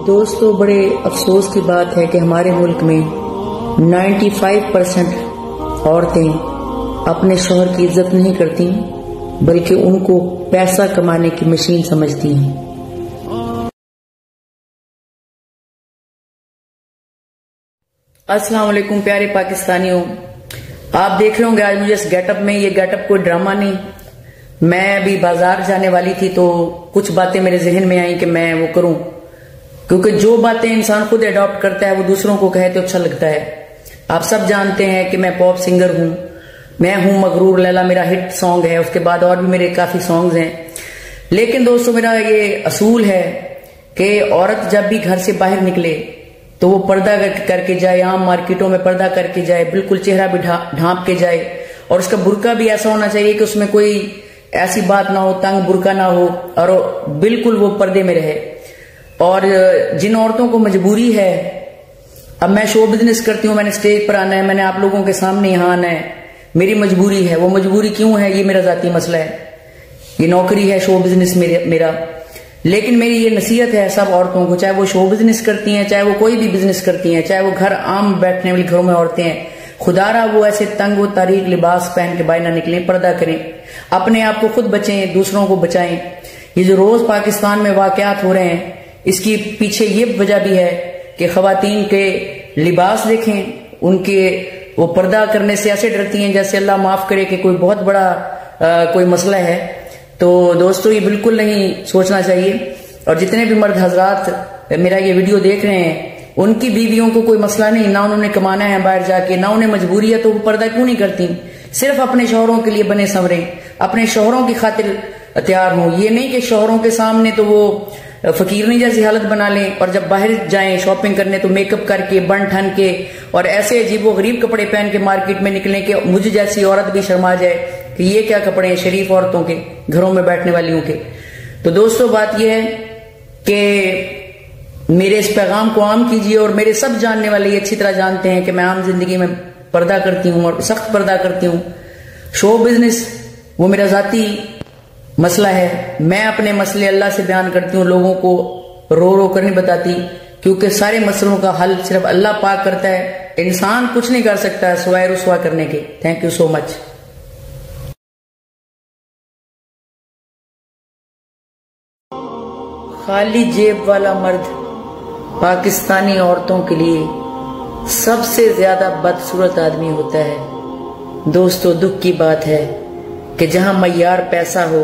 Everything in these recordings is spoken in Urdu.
دوستو بڑے افسوس کی بات ہے کہ ہمارے ملک میں 95% عورتیں اپنے شوہر کی عزت نہیں کرتی بلکہ ان کو پیسہ کمانے کی مشین سمجھتی ہیں۔ السلام علیکم پیارے پاکستانیوں، آپ دیکھ رہے ہوں گے آج مجھے اس گیٹ اپ میں، یہ گیٹ اپ کوئی ڈرامہ نہیں، میں ابھی بازار جانے والی تھی تو کچھ باتیں میرے ذہن میں آئیں کہ میں وہ کروں، کیونکہ جو باتیں انسان خود اڈاپٹ کرتا ہے وہ دوسروں کو کہے تو اچھا لگتا ہے۔ آپ سب جانتے ہیں کہ میں پاپ سنگر ہوں، میں ہوں مغرور لیلا، میرا ہٹ سانگ ہے، اس کے بعد اور بھی میرے کافی سانگز ہیں، لیکن دوستو میرا یہ اصول ہے کہ عورت جب بھی گھر سے باہر نکلے تو وہ پردہ کر کے جائے، عام مارکیٹوں میں پردہ کر کے جائے، بالکل چہرہ بھی ڈھانپ کے جائے، اور اس کا برقع بھی ایسا ہونا چاہیے کہ اس میں کوئی ایسی بات نہ ہو، تنگ برقع نہ ہو، اور بالکل وہ پردے میں رہے۔ اور جن عورتوں کو مجبوری ہے، اب میں شو بزنس کرتی ہوں، میں نے اسٹیج پر آنا ہے، میں نے آپ لوگوں کے سامنے یہاں آنا ہے، میری مجبوری ہے، وہ مجبوری کیوں ہے یہ میرا ذاتی مسئلہ ہے، یہ نوکری ہے شو بزنس میرا، لیکن میری یہ نصیحت ہے سب عورتوں کو، چاہے وہ شو بزنس کرتی ہیں، چاہے وہ کوئی بھی بزنس کرتی ہیں، چاہے وہ گھر عام بیٹھنے والی گھروں میں عورتیں ہیں، خدا را وہ ایسے تنگ و تاریک لباس پہن کے باہر نہ نکلیں، پردہ کریں، اپنے آپ کو خود بچیں، دوسروں کو بچائیں۔ یہ جو روز پاکستان میں واقعات ہو رہے ہیں، اس کی پیچھے یہ وجہ بھی ہے کہ خواتین کے لباس دیکھیں، ان کے وہ پردہ کرنے سے ایسے ڈرتی ہیں جیسے اللہ معاف کرے کہ کوئی بہت بڑا کوئی مسئلہ ہے۔ تو دوستو یہ بالکل نہیں سوچنا چاہیے، اور جتنے بھی مرد حضرات میرا یہ ویڈیو دیکھ رہے ہیں، ان کی بیویوں کو کوئی مسئلہ نہیں، نہ انہوں نے کمانا ہے باہر جا کے، نہ انہیں مجبوری ہے، تو وہ پردہ کیوں نہیں کرتی؟ صرف اپنے شوہروں کے لیے بنے سنوریں، اپنے شوہروں کی خاطر تیار ہوں، یہ نہیں کہ شوہروں کے سامنے تو وہ فقیرنی جیسی حالت بنا لیں، اور جب باہر جائیں شاپنگ کرنے تو میک اپ کر کے، بن ٹھن کے، اور ایسے عجیب و غریب کپڑے پہن کے مارکیٹ میں نکلیں کہ مجھ جیسی عورت بھی شرما جائے کہ یہ کیا کپڑے ہیں شریف عورتوں کے، گھروں میں بیٹھنے والیوں کے۔ تو دوستو بات یہ ہے کہ میرے اس پیغام کو عام کیجیے، اور میرے سب جاننے والے یہ اچھی طرح جانتے ہیں کہ میں عام زندگی میں پردہ کرتی ہوں، اور سخت پردہ کرتی ہوں۔ شو بزنس وہ میرا ذاتی مسئلہ ہے، میں اپنے مسئلے اللہ سے بیان کرتی ہوں، لوگوں کو رو رو کر نہیں بتاتی، کیونکہ سارے مسئلوں کا حل صرف اللہ پاک کرتا ہے، انسان کچھ نہیں کر سکتا سوائے رسوا کرنے کے۔ تھینک یو سو مچ۔ خالی جیب والا مرد پاکستانی عورتوں کے لیے سب سے زیادہ بدصورت آدمی ہوتا ہے۔ دوستو دکھ کی بات ہے کہ جہاں معیار پیسہ ہو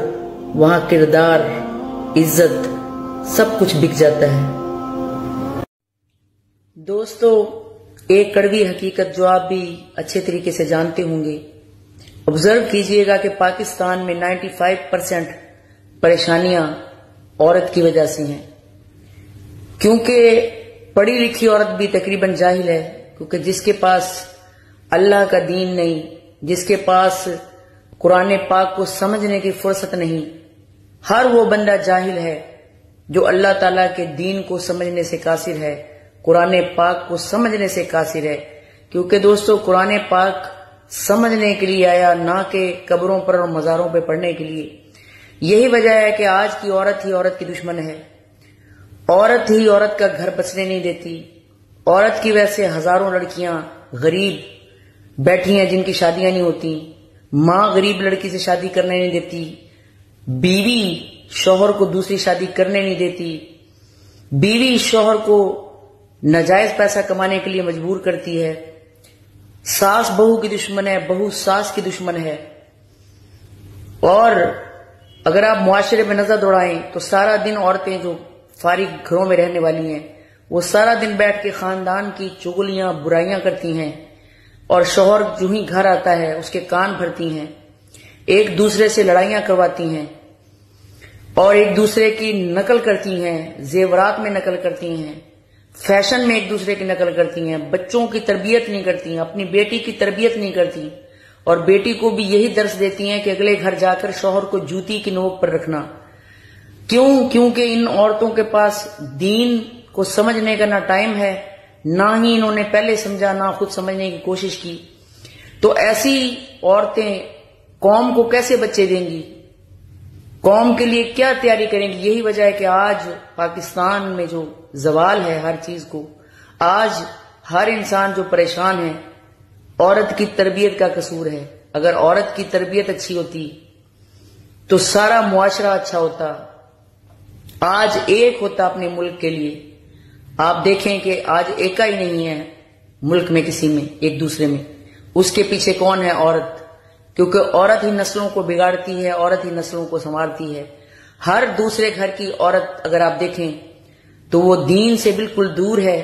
وہاں کردار، عزت، سب کچھ بک جاتا ہے۔ دوستو ایک کڑوی حقیقت جو آپ بھی اچھے طریقے سے جانتے ہوں گے، آبزرو کیجئے گا کہ پاکستان میں 95% پریشانیاں عورت کی وجہ سے ہیں، کیونکہ پڑھی لکھی عورت بھی تقریباً جاہل ہے، کیونکہ جس کے پاس اللہ کا دین نہیں، جس کے پاس قرآن پاک کو سمجھنے کی فرصت نہیں، ہر وہ بندہ جاہل ہے جو اللہ تعالیٰ کے دین کو سمجھنے سے قاصر ہے، قرآن پاک کو سمجھنے سے قاصر ہے، کیونکہ دوستو قرآن پاک سمجھنے کے لیے آیا، نہ کہ قبروں پر اور مزاروں پہ پڑھنے کے لیے۔ یہی وجہ ہے کہ آج کی عورت ہی عورت کی دشمن ہے، عورت ہی عورت کا گھر بسنے نہیں دیتی، عورت کی وجہ سے ہزاروں لڑکیاں غریب بیٹھی ہیں جن کی شادیاں نہیں ہوتی، ماں غریب لڑکی سے شادی کرنے نہیں دیتی، بیوی شوہر کو دوسری شادی کرنے نہیں دیتی، بیوی شوہر کو ناجائز پیسہ کمانے کے لیے مجبور کرتی ہے، ساس بہو کی دشمن ہے، بہو ساس کی دشمن ہے۔ اور اگر آپ معاشرے میں نظر دوڑائیں تو سارا دن عورتیں جو فارغ گھروں میں رہنے والی ہیں وہ سارا دن بیٹھ کے خاندان کی چغلیاں برائیاں کرتی ہیں، اور شوہر جو ہی گھر آتا ہے اس کے کان بھرتی ہیں، ایک دوسرے سے لڑائیاں کرواتی ہیں، اور ایک دوسرے کی نقل کرتی ہیں، زیورات میں نقل کرتی ہیں، فیشن میں ایک دوسرے کی نقل کرتی ہیں، بچوں کی تربیت نہیں کرتی ہیں، اپنی بیٹی کی تربیت نہیں کرتی، اور بیٹی کو بھی یہی درس دیتی ہیں کہ اگلے گھر جا کر شوہر کو جوتی کی نوک پر رکھنا۔ کیوں؟ کیونکہ ان عورتوں کے پاس دین کو سمجھنے کا نہ ٹائم ہے، نہ ہی انہوں نے پہلے سمجھا، نہ خود سمجھنے کی کوشش کی۔ تو ایسی عورتیں قوم کو کیسے بچے دیں گی؟ قوم کے لیے کیا تیاری کریں گے؟ یہی وجہ ہے کہ آج پاکستان میں جو زوال ہے ہر چیز کو، آج ہر انسان جو پریشان ہے، عورت کی تربیت کا قصور ہے۔ اگر عورت کی تربیت اچھی ہوتی تو سارا معاشرہ اچھا ہوتا، آج ایک ہوتا اپنے ملک کے لیے۔ آپ دیکھیں کہ آج ایکا ہی نہیں ہے ملک میں، کسی میں، ایک دوسرے میں۔ اس کے پیچھے کون ہے؟ عورت، کیونکہ عورت ہی نسلوں کو بگاڑتی ہے، عورت ہی نسلوں کو سنوارتی ہے۔ ہر دوسرے گھر کی عورت اگر آپ دیکھیں تو وہ دین سے بالکل دور ہے،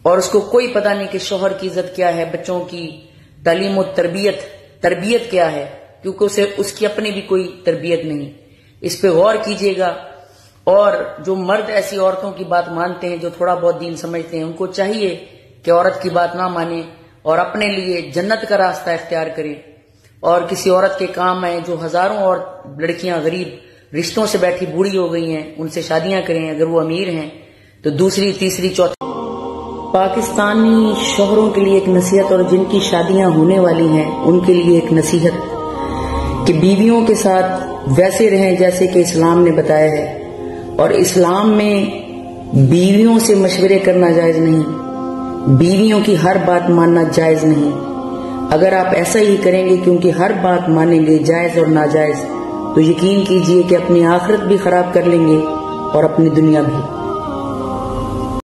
اور اس کو کوئی پتہ نہیں کہ شوہر کی عزت کیا ہے، بچوں کی تعلیم و تربیت کیا ہے، کیونکہ اسے اس کی اپنی بھی کوئی تربیت نہیں۔ اس پہ غور کیجئے گا۔ اور جو مرد ایسی عورتوں کی بات مانتے ہیں، جو تھوڑا بہت دین سمجھتے ہیں، ان کو چاہیے کہ عورت کی بات نہ مانیں اور اپنے لیے جنت کا راستہ اختیار کریں، اور کسی عورت کے کام آئیں۔ جو ہزاروں اور لڑکیاں غریب رشتوں سے بیٹھی بوڑھی ہو گئی ہیں، ان سے شادیاں کریں۔ اگر وہ امیر ہیں تو دوسری، تیسری، چوتھی۔ پاکستانی شوہروں کے لیے ایک نصیحت، اور جن کی شادیاں ہونے والی ہیں ان کے لیے ایک نصیحت، کہ بیویوں کے ساتھ ویسے رہیں جیسے کہ اسلام نے بتایا ہے۔ اور اسلام میں بیویوں سے مشورے کرنا جائز نہیں، بیویوں کی ہر بات ماننا جائز نہیں۔ اگر آپ ایسا ہی کریں گے، کیونکہ ہر بات مانیں گے جائز اور ناجائز، تو یقین کیجئے کہ اپنی آخرت بھی خراب کر لیں گے اور اپنی دنیا بھی۔